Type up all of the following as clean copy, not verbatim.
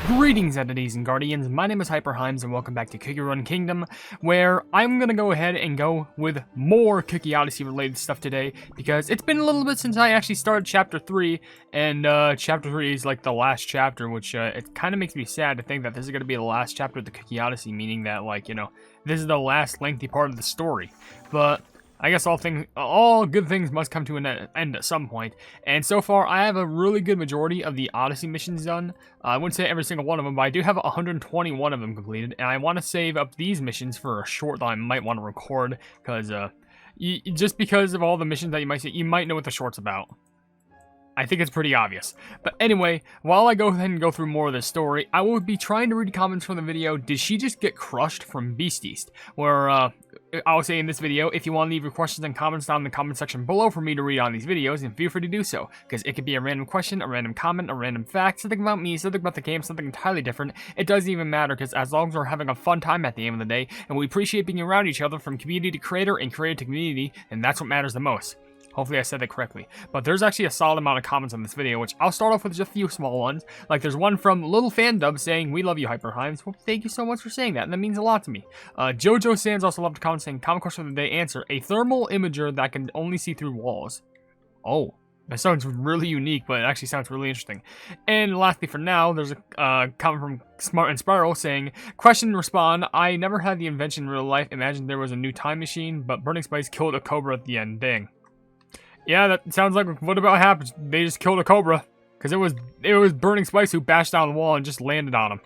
Greetings, entities and guardians. My name is HyperHimes, and welcome back to Cookie Run Kingdom, where I'm gonna go ahead and go with more Cookie Odyssey related stuff today, because it's been a little bit since I actually started Chapter 3, and Chapter 3 is like the last chapter, which it kind of makes me sad to think that this is gonna be the last chapter of the Cookie Odyssey, meaning that, like, you know, this is the last lengthy part of the story. But I guess all good things must come to an end at some point. And so far, I have a really good majority of the Odyssey missions done. I wouldn't say every single one of them, but I do have 121 of them completed. And I want to save up these missions for a short that I might want to record, because just because of all the missions that you might see, you might know what the short's about. I think it's pretty obvious. But anyway, while I go ahead and go through more of this story, I will be trying to read comments from the video, Did She Just Get Crushed from Beasties? Where, I'll say in this video, if you want to leave your questions and comments down in the comment section below for me to read on these videos, and feel free to do so. Because it could be a random question, a random comment, a random fact, something about me, something about the game, something entirely different. It doesn't even matter, because as long as we're having a fun time at the end of the day, and we appreciate being around each other from community to creator and creator to community, and that's what matters the most. Hopefully I said that correctly. But there's actually a solid amount of comments on this video, which I'll start off with just a few small ones. Like there's one from Little Fandub saying, "We love you, HyperHimes." Well, thank you so much for saying that, and that means a lot to me. Jojo Sands also loved a comment saying, "Common question of the day answer, a thermal imager that can only see through walls." Oh, that sounds really unique, but it actually sounds really interesting. And lastly for now, there's a comment from Smart and Spiral saying, "Question and respond, I never had the invention in real life. Imagine there was a new time machine, but Burning Spice killed a cobra at the end. Dang." Yeah, that sounds like what about happened. They just killed a cobra. Because it was Burning Spice who bashed down the wall and just landed on him.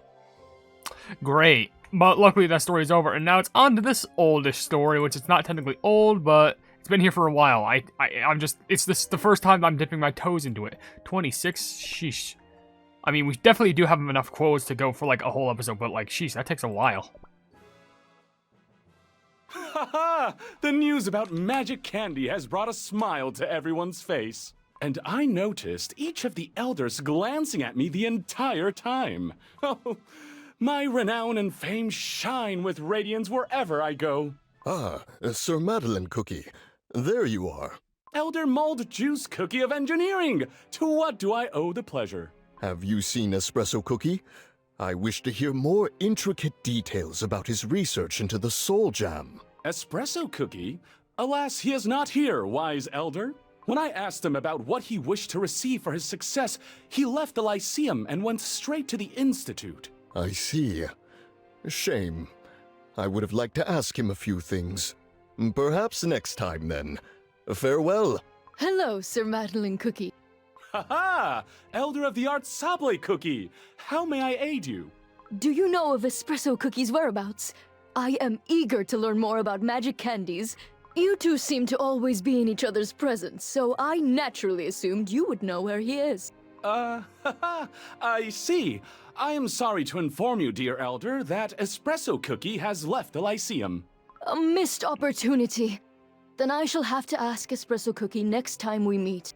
Great. But luckily that story's over. And now it's on to this oldish story, which is not technically old, but it's been here for a while. It's the first time I'm dipping my toes into it. 26? Sheesh. I mean, we definitely do have enough quotes to go for like a whole episode, but like, sheesh, that takes a while. Ha! The news about magic candy has brought a smile to everyone's face. And I noticed each of the elders glancing at me the entire time. Oh, my renown and fame shine with radiance wherever I go. Ah, Sir Madeleine Cookie. There you are. Elder Mulled Juice Cookie of Engineering. To what do I owe the pleasure? Have you seen Espresso Cookie? I wish to hear more intricate details about his research into the Soul Jam. Espresso Cookie? Alas, he is not here, wise elder. When I asked him about what he wished to receive for his success, he left the Lyceum and went straight to the Institute. I see. Shame. I would have liked to ask him a few things. Perhaps next time, then. Farewell. Hello, Sir Madeleine Cookie. Ha-ha! Elder of the Art Sable Cookie! How may I aid you? Do you know of Espresso Cookie's whereabouts? I am eager to learn more about magic candies. You two seem to always be in each other's presence, so I naturally assumed you would know where he is. I see. I am sorry to inform you, dear Elder, that Espresso Cookie has left the Lyceum. A missed opportunity. Then I shall have to ask Espresso Cookie next time we meet.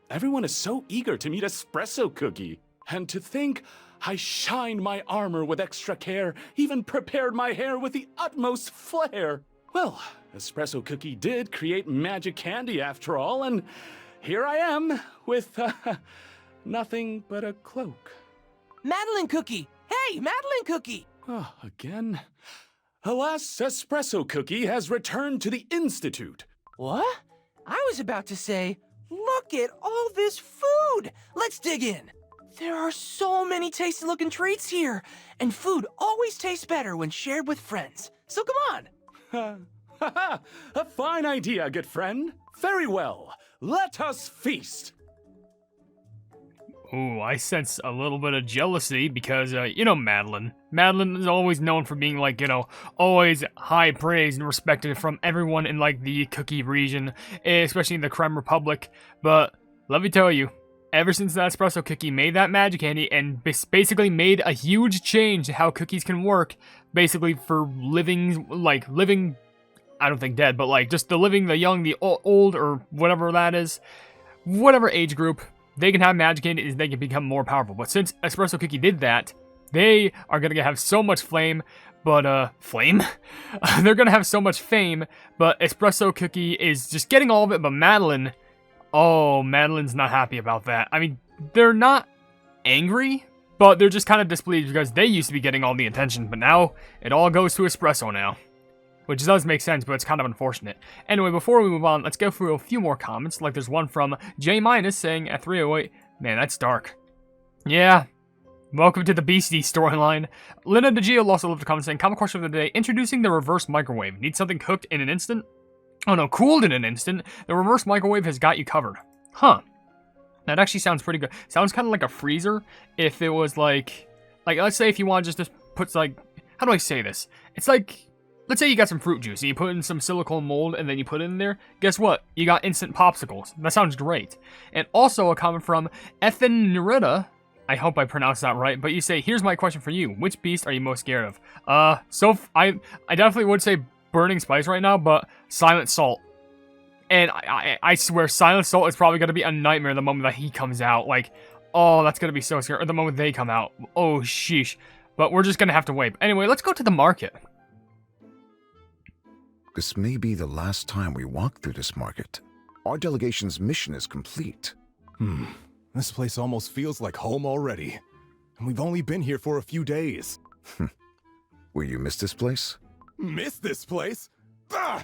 Everyone is so eager to meet Espresso Cookie. And to think, I shined my armor with extra care, even prepared my hair with the utmost flair. Well, Espresso Cookie did create magic candy after all, and here I am with nothing but a cloak. Madeleine Cookie! Hey, Madeleine Cookie! Oh, again? Alas, Espresso Cookie has returned to the Institute. What? I was about to say, look at all this food! Let's dig in! There are so many tasty-looking treats here, and food always tastes better when shared with friends. So come on! A fine idea, good friend. Very well. Let us feast. Ooh, I sense a little bit of jealousy because, you know Madeleine. Madeleine is always known for being, like, you know, always high praise and respected from everyone in, like, the cookie region, especially in the Creme Republic. But, let me tell you, ever since that Espresso Cookie made that magic candy and basically made a huge change to how cookies can work, basically for living, I don't think dead, but, like, just the living, the young, the old, or whatever that is, whatever age group, they can have magic candy, they can become more powerful. But since Espresso Cookie did that, they are going to have so much flame, but, flame? They're going to have so much fame, but Espresso Cookie is just getting all of it, but Madeleine, oh, Madeleine's not happy about that. I mean, they're not angry, but they're just kind of displeased because they used to be getting all the attention, but now it all goes to Espresso now. Which does make sense, but it's kind of unfortunate. Anyway, before we move on, let's go through a few more comments. Like there's one from J- saying at 308, man, that's dark. Yeah. Welcome to the Beastie storyline. Linda DeGio also left a comment saying, common question of the day, introducing the reverse microwave. Need something cooked in an instant? Oh no, cooled in an instant. The reverse microwave has got you covered. Huh. That actually sounds pretty good. Sounds kind of like a freezer if it was like let's say if you want just to put like, how do I say this? It's like, let's say you got some fruit juice and you put in some silicone mold and then you put it in there. Guess what? You got instant popsicles. That sounds great. And also a comment from Ethan Nerida. I hope I pronounced that right. But you say, here's my question for you. Which beast are you most scared of? I definitely would say burning spice right now, but silent salt. And I swear, silent salt is probably going to be a nightmare the moment that he comes out. Like, oh, that's going to be so scary. Or the moment they come out. Oh, sheesh. But we're just going to have to wait. Anyway, let's go to the market. This may be the last time we walk through this market. Our delegation's mission is complete. This place almost feels like home already. And we've only been here for a few days. Will you miss this place? Miss this place? Bah!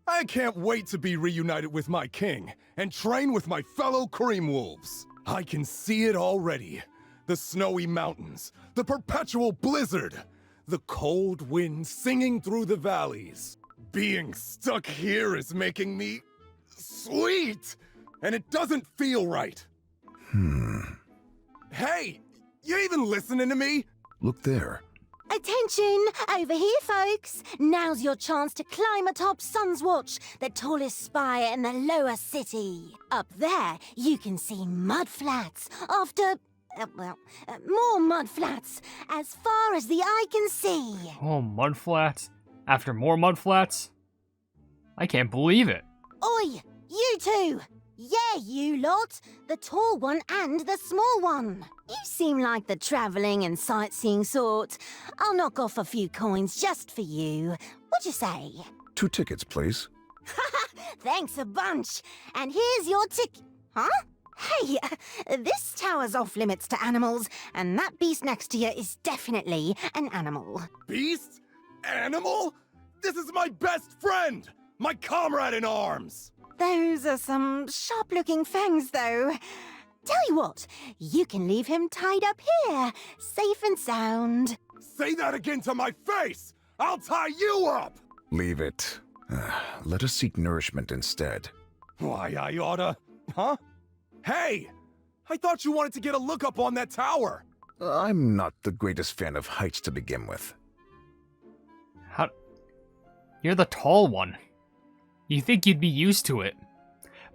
I can't wait to be reunited with my king and train with my fellow cream wolves. I can see it already. The snowy mountains, the perpetual blizzard, the cold wind singing through the valleys. Being stuck here is making me sweet, and it doesn't feel right. Hey, you even listening to me? Look there. Attention! Over here, folks! Now's your chance to climb atop Sun's Watch, the tallest spire in the lower city. Up there, you can see mud flats after... more mud flats, as far as the eye can see. Oh, mud flats? After more mud flats? I can't believe it. Oi! You two! Yeah, you lot! The tall one and the small one. You seem like the travelling and sightseeing sort. I'll knock off a few coins just for you. What'd you say? 2 tickets, please. Thanks a bunch. And here's your ticket. Huh? Hey, this tower's off limits to animals, and that beast next to you is definitely an animal. Beast? Animal? This is my best friend! My comrade in arms! Those are some sharp-looking fangs, though. Tell you what, you can leave him tied up here, safe and sound. Say that again to my face! I'll tie you up! Leave it. Let us seek nourishment instead. Why, I oughta... Huh? Hey! I thought you wanted to get a look up on that tower! I'm not the greatest fan of heights to begin with. How? You're the tall one. You think you'd be used to it.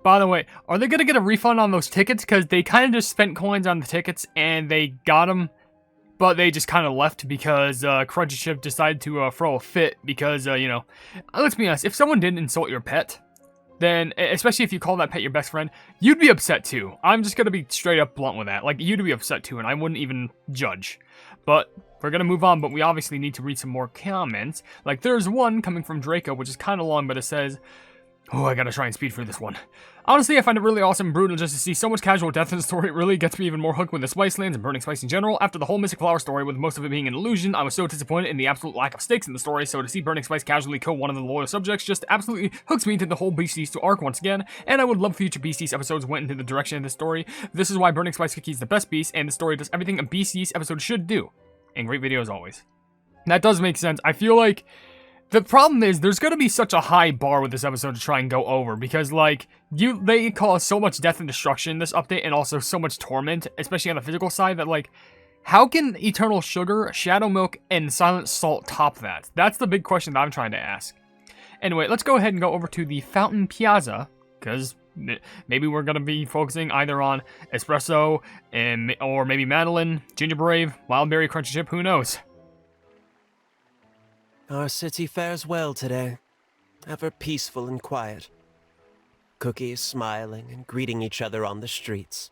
By the way, are they gonna get a refund on those tickets? Because they kind of just spent coins on the tickets and they got them, but they just kind of left because Crunchy Chip decided to throw a fit because, you know, let's be honest, if someone didn't insult your pet, then, especially if you call that pet your best friend, you'd be upset too. I'm just gonna be straight up blunt with that. Like, you'd be upset too, and I wouldn't even judge. But we're gonna move on, but we obviously need to read some more comments. Like, there's one coming from Draco, which is kind of long, but it says, oh, I gotta try and speed through this one. Honestly, I find it really awesome and brutal just to see so much casual death in the story. It really gets me even more hooked with the Spicelands and Burning Spice in general. After the whole Mystic Flower story, with most of it being an illusion, I was so disappointed in the absolute lack of stakes in the story, so to see Burning Spice casually kill one of the loyal subjects just absolutely hooks me into the whole Beasties to arc once again, and I would love future Beasties episodes went into the direction of the story. This is why Burning Spice Cookie is the best beast, and the story does everything a Beasties episode should do. And great video as always. That does make sense. I feel like the problem is there's going to be such a high bar with this episode to try and go over because, like, they cause so much death and destruction in this update and also so much torment, especially on the physical side, that, like, how can Eternal Sugar, Shadow Milk, and Silent Salt top that? That's the big question that I'm trying to ask. Anyway, let's go ahead and go over to the Fountain Piazza, because maybe we're going to be focusing either on Espresso, or maybe Madeleine, Ginger Brave, Wildberry, Crunchy Chip, who knows? Our city fares well today, ever peaceful and quiet. Cookies smiling and greeting each other on the streets,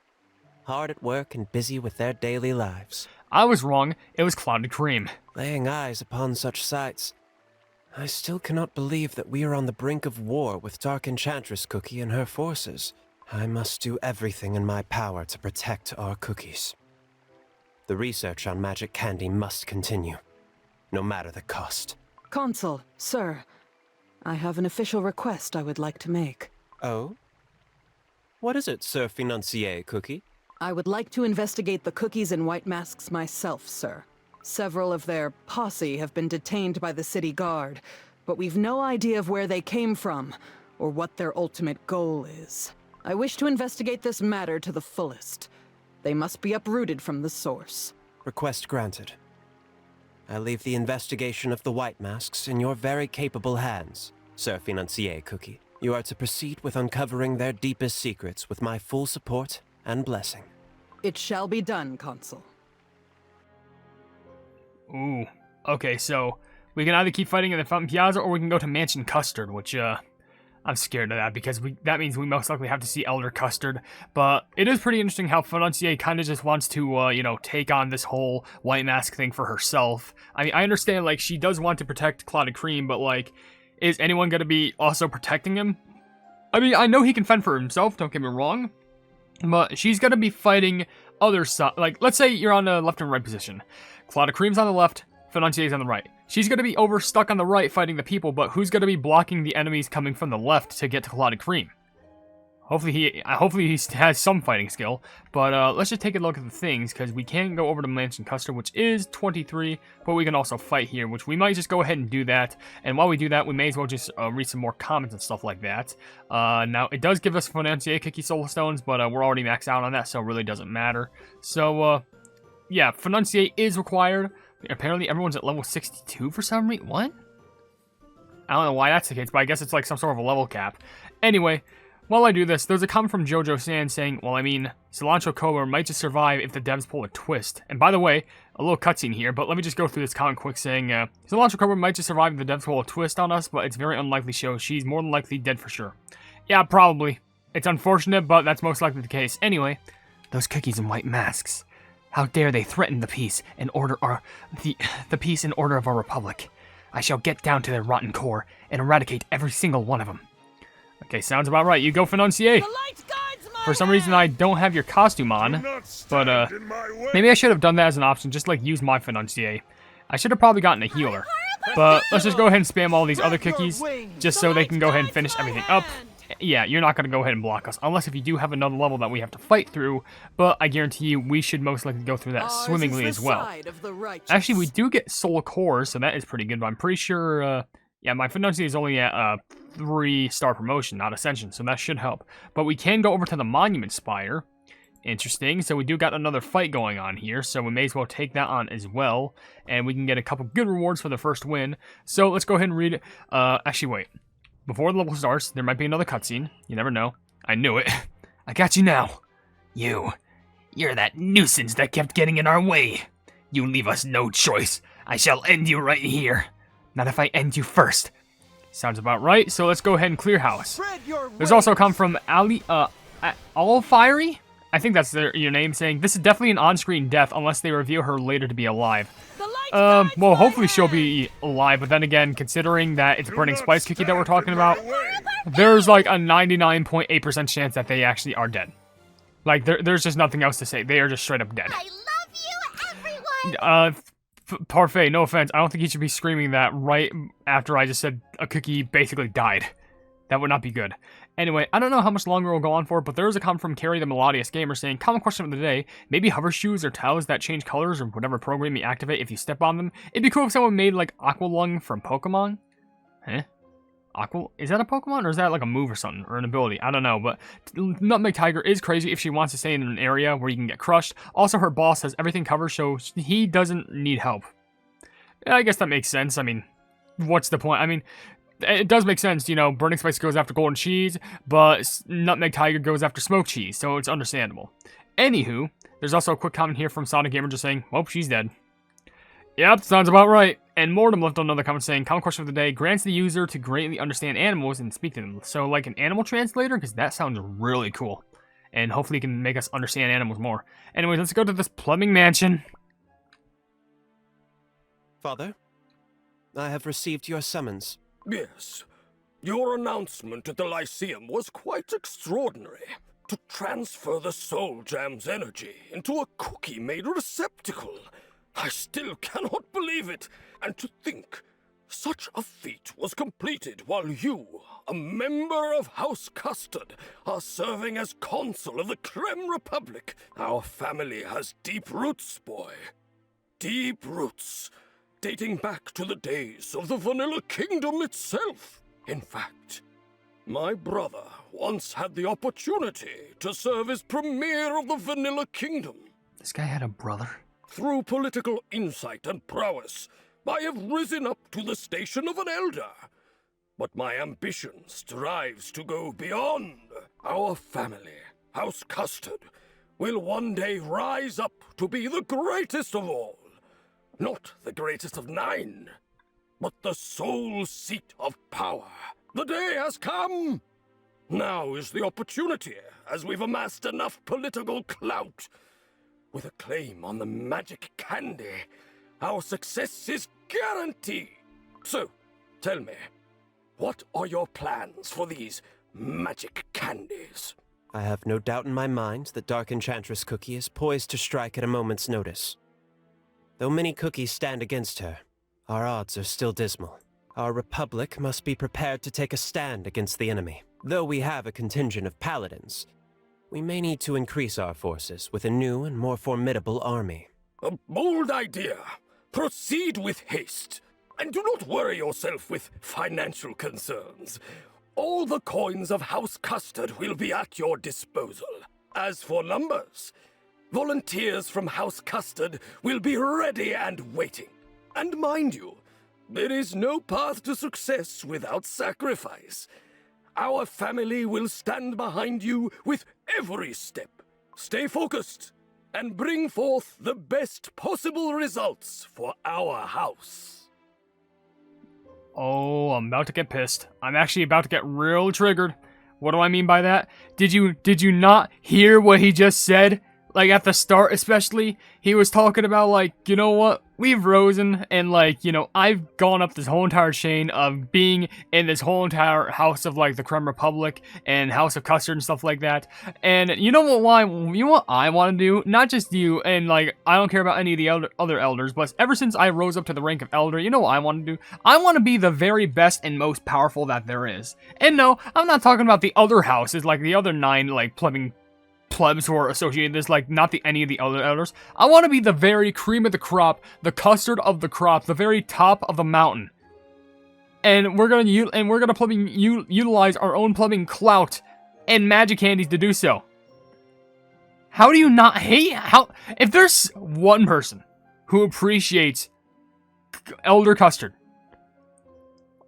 hard at work and busy with their daily lives. I was wrong, it was Clouded Cream. Laying eyes upon such sights, I still cannot believe that we are on the brink of war with Dark Enchantress Cookie and her forces. I must do everything in my power to protect our cookies. The research on magic candy must continue, no matter the cost. Consul, sir, I have an official request I would like to make. Oh? What is it, Sir Financier Cookie? I would like to investigate the cookies and white masks myself, sir. Several of their posse have been detained by the city guard, but we've no idea of where they came from, or what their ultimate goal is. I wish to investigate this matter to the fullest. They must be uprooted from the source. Request granted. I leave the investigation of the white masks in your very capable hands, Sir Financier Cookie. You are to proceed with uncovering their deepest secrets with my full support and blessing. It shall be done, Consul. Ooh. Okay, so we can either keep fighting in the Fountain Piazza or we can go to Mansion Custard, which, I'm scared of that because that means we most likely have to see Elder Custard. But it is pretty interesting how Financier kind of just wants to, take on this whole white mask thing for herself. I mean, I understand, like, she does want to protect Clotted Cream, but, like, is anyone going to be also protecting him? I mean, I know he can fend for himself, don't get me wrong, but she's going to be fighting other side. Like, let's say you're on the left and right position. Clotted Cream's on the left, Financier's on the right. She's going to be stuck on the right fighting the people, but who's going to be blocking the enemies coming from the left to get to Clotted Cream? Hopefully he has some fighting skill, but let's just take a look at the things, because we can go over to Mansion Custard, which is 23, but we can also fight here, which we might just go ahead and do that, and while we do that, we may as well just read some more comments and stuff like that. Now, it does give us Financier Cookie Soul Stones, but we're already maxed out on that, so it really doesn't matter. So, yeah, Financier is required. Apparently, everyone's at level 62 for some reason. What? I don't know why that's the case, but I guess it's like some sort of a level cap. Anyway, while I do this, there's a comment from Jojo Sand saying, well, I mean, Cilantro Cobra might just survive if the devs pull a twist. And by the way, a little cutscene here, but let me just go through this comment quick saying, Cilantro Cobra might just survive if the devs pull a twist on us, but it's very unlikely, so she's more than likely dead for sure. Yeah, probably. It's unfortunate, but that's most likely the case. Anyway, those cookies and white masks. How dare they threaten the peace and order the peace and order of our republic. I shall get down to their rotten core and eradicate every single one of them. Okay, sounds about right. You go, Financier. For some reason, I don't have your costume on, but maybe I should have done that as an option, just like use my Financier. I should have probably gotten a healer, but let's just go ahead and spam all these other cookies, just so they can go ahead and finish everything up. Yeah, you're not going to go ahead and block us, unless if you do have another level that we have to fight through, but I guarantee you we should most likely go through that swimmingly as well. Actually, we do get soul cores, so that is pretty good, but I'm pretty sure, yeah, my Financier is only at 3-star promotion, not Ascension, so that should help. But we can go over to the Monument Spire. Interesting, so we do got another fight going on here, so we may as well take that on as well, and we can get a couple good rewards for the first win. So let's go ahead and read it. Actually, wait. Before the level starts, there might be another cutscene. You never know. I knew it. I got you now. You're that nuisance that kept getting in our way. You leave us no choice. I shall end you right here. Not if I end you first. Sounds about right, so let's go ahead and clear house. There's also come from All Fiery? I think that's your name, saying, this is definitely an on-screen death unless they reveal her later to be alive. Well, hopefully she'll be alive, but then again, considering that it's Burning Spice Cookie that we're talking about, there's like a 99.8% chance that they actually are dead. Like, there's just nothing else to say. They are just straight up dead. I love you, everyone! Parfait, no offense. I don't think he should be screaming that right after I just said a cookie basically died. That would not be good. Anyway, I don't know how much longer we'll go on for, but there is a comment from Carrie the Melodious Gamer saying, common question of the day, maybe hover shoes or towels that change colors or whatever program you activate if you step on them. It'd be cool if someone made like Aqualung from Pokemon. Huh? Is that a Pokemon or is that like a move or something or an ability? I don't know, but Nutmeg Tiger is crazy if she wants to stay in an area where you can get crushed. Also, her boss has everything covered, so he doesn't need help. Yeah, I guess that makes sense. I mean, what's the point? I mean, it does make sense, you know, Burning Spice goes after Golden Cheese, but Nutmeg Tiger goes after Smoked Cheese, so it's understandable. Anywho, there's also a quick comment here from Sonic Gamer just saying, well, she's dead. Yep, sounds about right. And Mortem left another comment saying, common question of the day, grants the user to greatly understand animals and speak to them. So, like an animal translator? Because that sounds really cool. And hopefully it can make us understand animals more. Anyways, let's go to this plumbing mansion. Father, I have received your summons. Yes. Your announcement at the Lyceum was quite extraordinary. to transfer the Soul Jam's energy into a cookie-made receptacle. I still cannot believe it. And to think, such a feat was completed while you, a member of House Custard, are serving as consul of the Creme Republic. Our family has deep roots, boy. Deep roots, dating back to the days of the Vanilla Kingdom itself. In fact, my brother once had the opportunity to serve as premier of the Vanilla Kingdom. This guy had a brother? Through political insight and prowess, I have risen up to the station of an elder. But my ambition strives to go beyond. Our family, House Custard, will one day rise up to be the greatest of all. Not the greatest of 9, but the sole seat of power. The day has come. Now is the opportunity, as we've amassed enough political clout. With a claim on the magic candy, our success is guaranteed. So, tell me, what are your plans for these magic candies? I have no doubt in my mind that Dark Enchantress Cookie is poised to strike at a moment's notice. Though many cookies stand against her, our odds are still dismal. Our republic must be prepared to take a stand against the enemy. Though we have a contingent of paladins, we may need to increase our forces with a new and more formidable army. A bold idea. Proceed with haste. And do not worry yourself with financial concerns. All the coins of House Custard will be at your disposal. As for numbers, volunteers from House Custard will be ready and waiting. And mind you, there is no path to success without sacrifice. Our family will stand behind you with every step. Stay focused and bring forth the best possible results for our house. Oh, I'm about to get pissed. I'm actually about to get real triggered. What do I mean by that? Did you not hear what he just said? Like, at the start especially, he was talking about, like, you know what? We've risen, and, like, you know, I've gone up this whole entire chain of being in this whole entire house of, like, the Creme Republic and House of Custard and stuff like that. And you know what I want to do? Not just you, and, like, I don't care about any of the other elders, but ever since I rose up to the rank of elder, you know what I want to do? I want to be the very best and most powerful that there is. And no, I'm not talking about the other houses, like the other 9, like, plebs who are associated with this, like, not any of the other elders. I want to be the very cream of the crop, the custard of the crop, the very top of the mountain. And we're gonna utilize our own plumbing clout and magic candies to do so. How do you not hate? If there's one person who appreciates Elder Custard,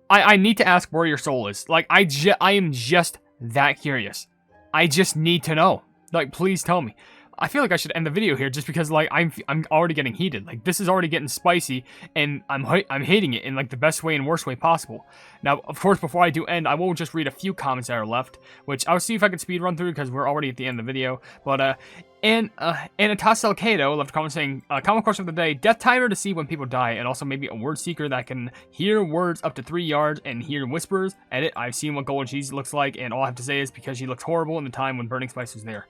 I need to ask where your soul is. Like, I am just that curious. I just need to know. Like, please tell me. I feel like I should end the video here just because, like, I'm already getting heated. Like, this is already getting spicy, and I'm hating it in, like, the best way and worst way possible. Now, of course, before I do end, I will just read a few comments that are left, which I'll see if I can speed run through because we're already at the end of the video. But, Anatasel Kato left a comment saying, common question of the day, death timer to see when people die, and also maybe a word seeker that can hear words up to 3 yards and hear whispers. Edit, I've seen what Golden Cheese looks like, and all I have to say is because she looked horrible in the time when Burning Spice was there.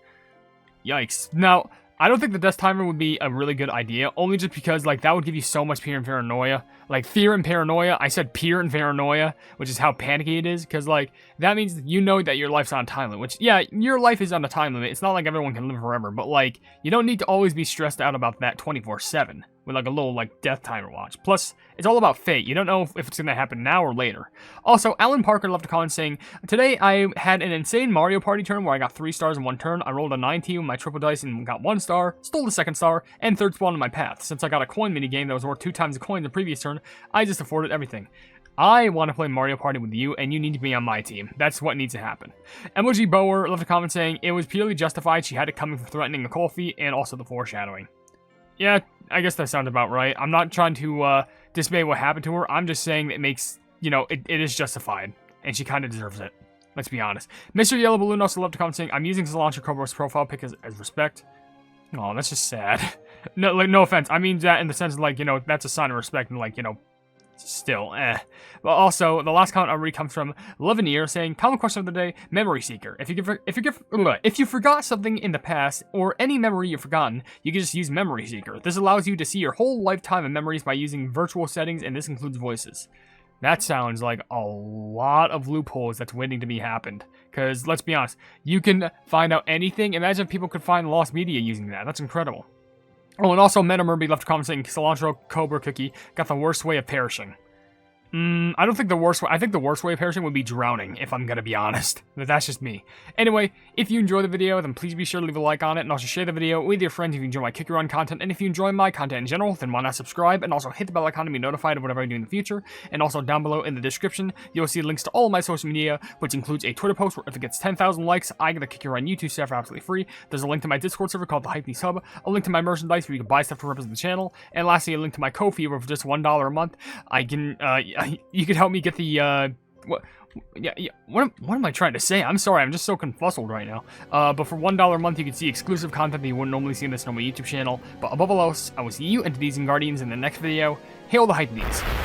Yikes. Now, I don't think the death timer would be a really good idea, only just because, like, that would give you so much fear and paranoia. Like, fear and paranoia, I said fear and paranoia, which is how panicky it is, because, like, that means you know that your life's on a time limit, which, yeah, your life is on a time limit. It's not like everyone can live forever, but, like, you don't need to always be stressed out about that 24/7 with, like, a little, like, death timer watch. Plus, it's all about fate. You don't know if it's going to happen now or later. Also, Alan Parker left a comment saying, today I had an insane Mario Party turn where I got 3 stars in one turn. I rolled a 19 with my triple dice and got 1 star, stole the 2nd star, and 3rd spawn in my path. Since I got a coin minigame that was worth 2 times the coin in the previous turn, I just afforded everything. I want to play Mario Party with you, and you need to be on my team. That's what needs to happen. Emoji Bower left a comment saying, it was purely justified. She had it coming for threatening the coffee and also the foreshadowing. Yeah, I guess that sounds about right. I'm not trying to dismay what happened to her. I'm just saying it makes, you know, it is justified. And she kind of deserves it. Let's be honest. Mr. Yellow Balloon also left a comment saying, I'm using Cilantro Kobo's profile pic as respect. Oh, that's just sad. No, like, no offense. I mean that in the sense of, like, you know, that's a sign of respect and, like, you know, still, But also, the last comment I read comes from Levinier saying, common question of the day, memory seeker. If you forgot something in the past, or any memory you've forgotten, you can just use memory seeker. This allows you to see your whole lifetime of memories by using virtual settings, and this includes voices. That sounds like a lot of loopholes that's waiting to be happened. Because, let's be honest, you can find out anything. Imagine if people could find lost media using that. That's incredible. Oh, and also Meta Murby left a comment saying Cilantro Cobra Cookie got the worst way of perishing. I don't think the worst way. I think the worst way of perishing would be drowning, if I'm gonna be honest. But that's just me. Anyway, if you enjoy the video, then please be sure to leave a like on it, and also share the video with your friends if you enjoy my Kick Your Run content. And if you enjoy my content in general, then why not subscribe, and also hit the bell icon to be notified of whatever I do in the future. And also down below in the description, you'll see links to all of my social media, which includes a Twitter post where if it gets 10,000 likes, I get the Kick Your Run YouTube stuff for absolutely free. There's a link to my Discord server called the Hypenese Hub, a link to my merchandise where you can buy stuff to represent the channel, and lastly, a link to my Ko-fi where for just $1 a month, I can, you can help me get the, what am I trying to say? I'm sorry, I'm just so confuzzled right now. But for $1 a month, you can see exclusive content that you wouldn't normally see in this normal YouTube channel. But above all else, I will see you and these Guardians in the next video. Hail the Hypenese.